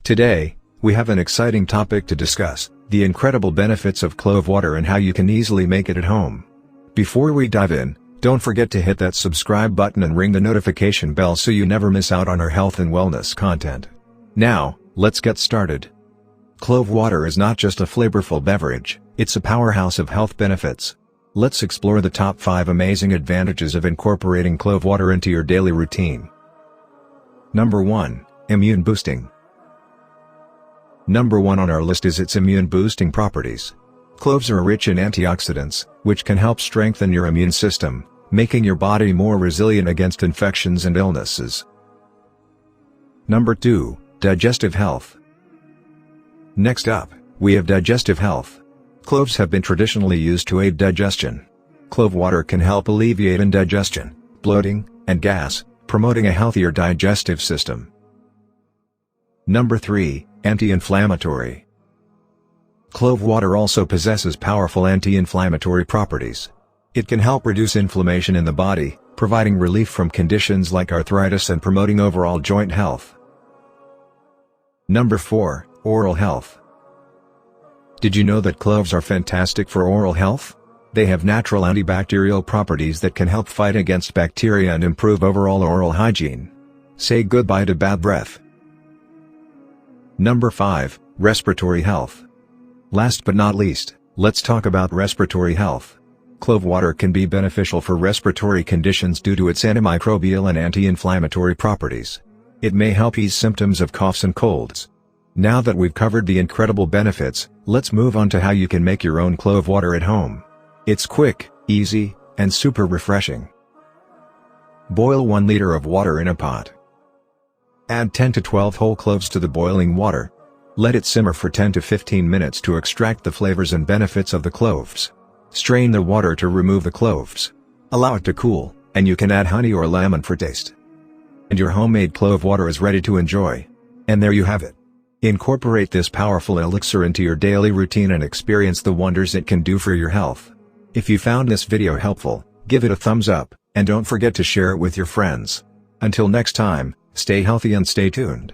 Today, we have an exciting topic to discuss, the incredible benefits of clove water and how you can easily make it at home. Before we dive in, don't forget to hit that subscribe button and ring the notification bell so you never miss out on our health and wellness content. Now, let's get started. Clove water is not just a flavorful beverage, it's a powerhouse of health benefits. Let's explore the top 5 amazing advantages of incorporating clove water into your daily routine. Number 1. Immune boosting. Number 1 on our list is its immune-boosting properties. Cloves are rich in antioxidants, which can help strengthen your immune system, making your body more resilient against infections and illnesses. Number 2. Digestive health. Next up, we have digestive health. Cloves have been traditionally used to aid digestion. Clove water can help alleviate indigestion, bloating, and gas, promoting a healthier digestive system. Number 3. Anti-inflammatory. Clove water also possesses powerful anti-inflammatory properties. It can help reduce inflammation in the body, providing relief from conditions like arthritis and promoting overall joint health. Number 4. Oral health. Did you know that cloves are fantastic for oral health? They have natural antibacterial properties that can help fight against bacteria and improve overall oral hygiene. Say goodbye to bad breath. Number 5. Respiratory health. Last but not least, let's talk about respiratory health. Clove water can be beneficial for respiratory conditions due to its antimicrobial and anti-inflammatory properties. It may help ease symptoms of coughs and colds. Now that we've covered the incredible benefits, let's move on to how you can make your own clove water at home. It's quick, easy, and super refreshing. Boil 1 liter of water in a pot. Add 10 to 12 whole cloves to the boiling water. Let it simmer for 10 to 15 minutes to extract the flavors and benefits of the cloves. Strain the water to remove the cloves. Allow it to cool, and you can add honey or lemon for taste. And your homemade clove water is ready to enjoy. And there you have it. Incorporate this powerful elixir into your daily routine and experience the wonders it can do for your health. If you found this video helpful, give it a thumbs up, and don't forget to share it with your friends. Until next time, stay healthy and stay tuned.